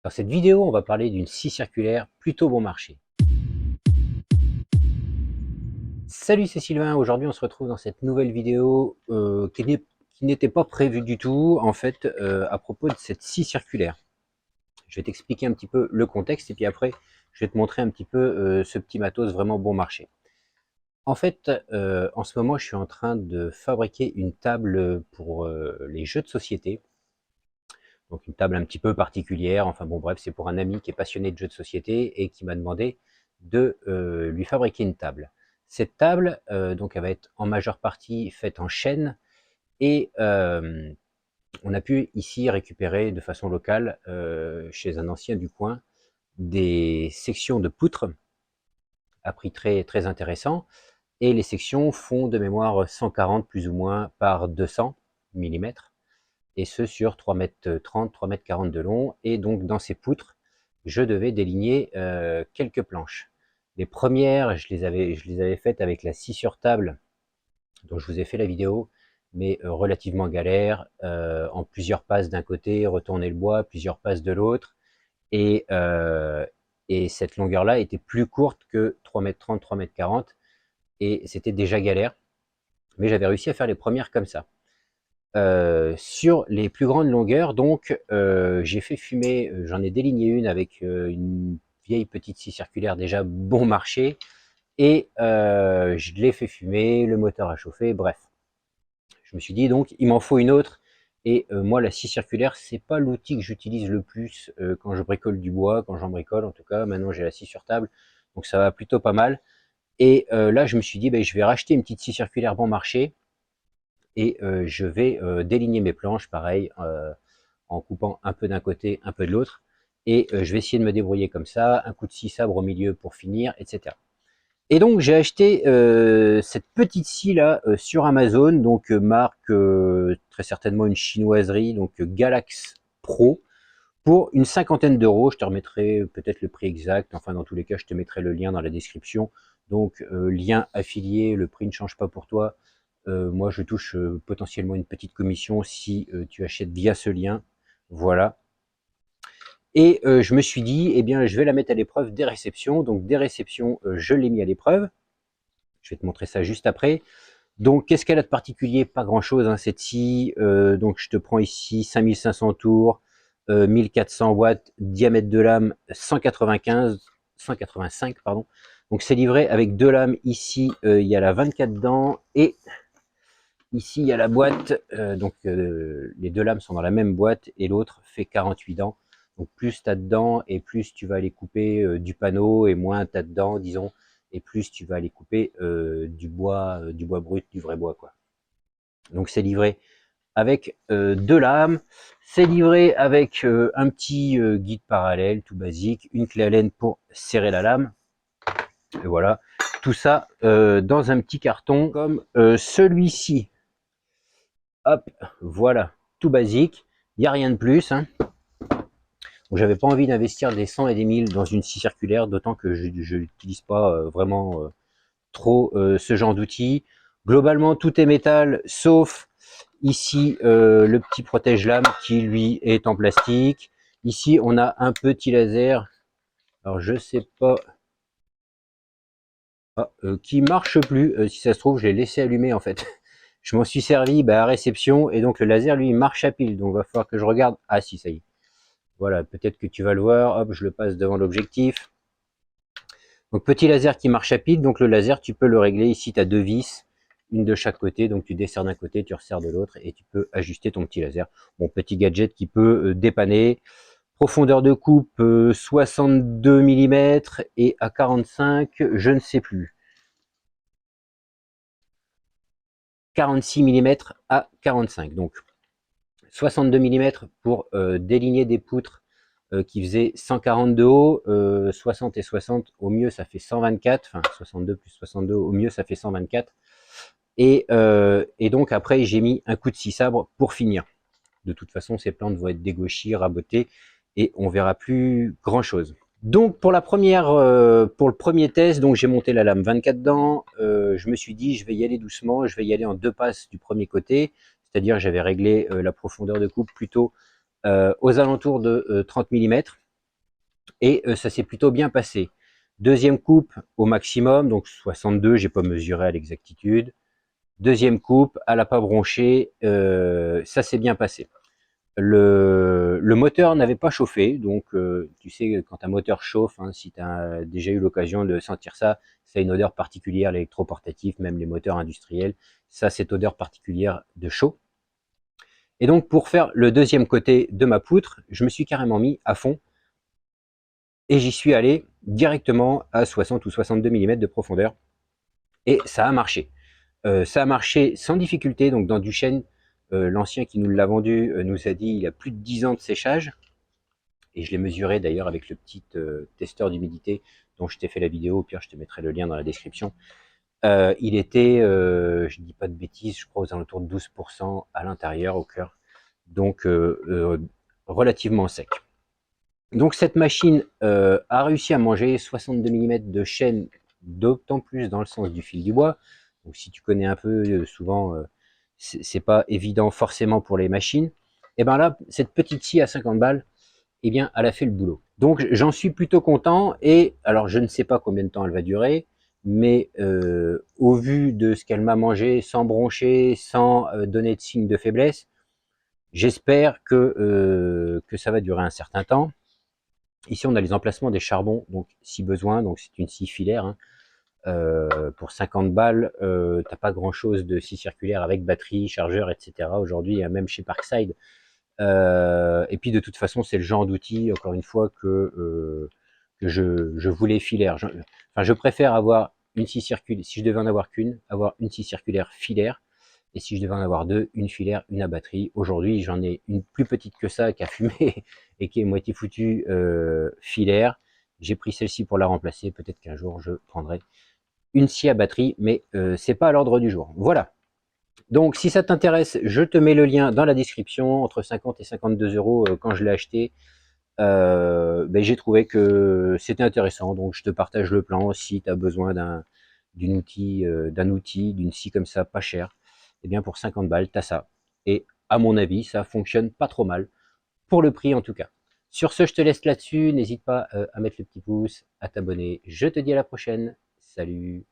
Dans cette vidéo, on va parler d'une scie circulaire plutôt bon marché. Salut, c'est Sylvain. Aujourd'hui, on se retrouve dans cette nouvelle vidéo qui n'était pas prévue du tout, en fait, à propos de cette scie circulaire. Je vais t'expliquer un petit peu le contexte et puis après, je vais te montrer un petit peu ce petit matos vraiment bon marché. En fait, en ce moment, je suis en train de fabriquer une table pour les jeux de société. Donc une table un petit peu particulière, enfin bon bref, c'est pour un ami qui est passionné de jeux de société et qui m'a demandé de lui fabriquer une table. Cette table, donc elle va être en majeure partie faite en chêne et on a pu ici récupérer de façon locale, chez un ancien du coin, des sections de poutres à prix très intéressant, et les sections font de mémoire 140 plus ou moins par 200 millimètres, et ce sur 3,30 m, 3,40 m de long. Et donc dans ces poutres, je devais déligner quelques planches. Les premières, je les avais faites avec la scie sur table, dont je vous ai fait la vidéo, mais relativement galère, en plusieurs passes d'un côté, retourner le bois, plusieurs passes de l'autre, et, cette longueur-là était plus courte que 3,30 m, 3,40 m, et c'était déjà galère, mais j'avais réussi à faire les premières comme ça. Sur les plus grandes longueurs, donc j'ai fait fumer, j'en ai déligné une avec une vieille petite scie circulaire déjà bon marché, et je l'ai fait fumer, le moteur a chauffé, bref. Je me suis dit donc il m'en faut une autre, et moi la scie circulaire c'est pas l'outil que j'utilise le plus quand je bricole du bois, quand j'en bricole en tout cas. Maintenant j'ai la scie sur table, donc ça va plutôt pas mal. Et là je me suis dit je vais racheter une petite scie circulaire bon marché, et je vais déligner mes planches, pareil, en coupant un peu d'un côté, un peu de l'autre, et je vais essayer de me débrouiller comme ça, un coup de scie sabre au milieu pour finir, etc. Et donc j'ai acheté cette petite scie là sur Amazon, donc marque très certainement une chinoiserie, donc Galax Pro, pour une cinquantaine d'euros. Je te remettrai peut-être le prix exact, enfin dans tous les cas je te mettrai le lien dans la description. Donc lien affilié, le prix ne change pas pour toi. Moi je touche potentiellement une petite commission si tu achètes via ce lien. Voilà. Et je me suis dit, eh bien je vais la mettre à l'épreuve des réceptions. Donc des réceptions, je l'ai mis à l'épreuve. Je vais te montrer ça juste après. Donc qu'est-ce qu'elle a de particulier? Pas grand chose, hein, cette scie. Donc je te prends ici 5500 tours, 1400 watts, diamètre de lame 185 pardon. Donc c'est livré avec deux lames. Ici il y a la 24 dedans, et ici il y a la boîte. Donc les deux lames sont dans la même boîte, et l'autre fait 48 dents. Donc plus tu as dedans et plus tu vas aller couper du panneau, et moins tu as dedans, disons, et plus tu vas aller couper du bois brut, du vrai bois, quoi. Donc c'est livré avec deux lames, c'est livré avec un petit guide parallèle tout basique, une clé Allen pour serrer la lame, et voilà, tout ça dans un petit carton comme celui-ci. Hop, voilà, tout basique, il n'y a rien de plus, hein. Donc j'avais pas envie d'investir des 100 et des 1000 dans une scie circulaire, d'autant que je n'utilise pas vraiment trop ce genre d'outil. Globalement tout est métal, sauf ici le petit protège-lame qui lui est en plastique. Ici on a un petit laser, alors je sais pas, qui marche plus, si ça se trouve je l'ai laissé allumer en fait. Je m'en suis servi à réception, et donc le laser lui il marche à pile, donc il va falloir que je regarde. Ah si, ça y est, voilà, peut-être que tu vas le voir. Hop, je le passe devant l'objectif. Donc petit laser qui marche à pile. Donc le laser tu peux le régler, ici tu as deux vis, une de chaque côté, donc tu desserres d'un côté, tu resserres de l'autre, et tu peux ajuster ton petit laser. Bon, petit gadget qui peut dépanner. Profondeur de coupe 62 mm, et à 45, je ne sais plus. 46 mm à 45. Donc 62 mm pour déligner des poutres qui faisaient 140 de haut, 60 et 60 au mieux ça fait 124, enfin 62 plus 62 au mieux ça fait 124. Et donc après j'ai mis un coup de scie sabre pour finir. De toute façon ces plantes vont être dégauchées, rabotées, et on verra plus grand chose. Donc pour la première, pour le premier test, donc j'ai monté la lame 24 dents. Je me suis dit je vais y aller doucement, je vais y aller en deux passes du premier côté, c'est-à-dire j'avais réglé la profondeur de coupe plutôt aux alentours de 30 mm. et ça s'est plutôt bien passé. Deuxième coupe au maximum, donc 62, j'ai pas mesuré à l'exactitude. Deuxième coupe, elle n'a pas bronché, ça s'est bien passé. Le moteur n'avait pas chauffé, donc tu sais, quand un moteur chauffe, hein, si tu as déjà eu l'occasion de sentir ça, ça a une odeur particulière, l'électroportatif, même les moteurs industriels, ça, cette odeur particulière de chaud. Et donc, pour faire le deuxième côté de ma poutre, je me suis carrément mis à fond, et j'y suis allé directement à 60 ou 62 mm de profondeur, et ça a marché. Ça a marché sans difficulté, donc dans Duchesne, l'ancien qui nous l'a vendu nous a dit il a plus de 10 ans de séchage, et je l'ai mesuré d'ailleurs avec le petit testeur d'humidité dont je t'ai fait la vidéo, au pire je te mettrai le lien dans la description. Il était, je dis pas de bêtises, je crois aux alentours de 12% à l'intérieur, au cœur, donc relativement sec. Donc cette machine a réussi à manger 62 mm de chêne, d'autant plus dans le sens du fil du bois. Donc si tu connais un peu, souvent c'est pas évident forcément pour les machines. Et bien là, cette petite scie à 50 balles, eh bien, elle a fait le boulot. Donc j'en suis plutôt content, et alors je ne sais pas combien de temps elle va durer, mais au vu de ce qu'elle m'a mangé, sans broncher, sans donner de signe de faiblesse, j'espère que ça va durer un certain temps. Ici, on a les emplacements des charbons, donc si besoin, donc c'est une scie filaire. Hein. Pour 50 balles, t'as pas grand chose de scie circulaire avec batterie, chargeur, etc. Aujourd'hui, même chez Parkside. Et puis de toute façon, c'est le genre d'outil, encore une fois, que je voulais filaire. Je préfère avoir une scie circulaire, si je devais en avoir qu'une, avoir une scie circulaire filaire. Et si je devais en avoir deux, une filaire, une à batterie. Aujourd'hui, j'en ai une plus petite que ça, qui a fumé et qui est moitié foutue filaire. J'ai pris celle-ci pour la remplacer. Peut-être qu'un jour, je prendrai une scie à batterie, mais c'est pas à l'ordre du jour. Voilà. Donc, si ça t'intéresse, je te mets le lien dans la description. Entre 50 et 52 euros quand je l'ai acheté. J'ai trouvé que c'était intéressant. Donc, je te partage le plan. Si tu as besoin d'un outil, d'une scie comme ça, pas cher, eh bien pour 50 balles, tu as ça. Et à mon avis, ça fonctionne pas trop mal, pour le prix en tout cas. Sur ce, je te laisse là-dessus. N'hésite pas à mettre le petit pouce, à t'abonner. Je te dis à la prochaine. Salut!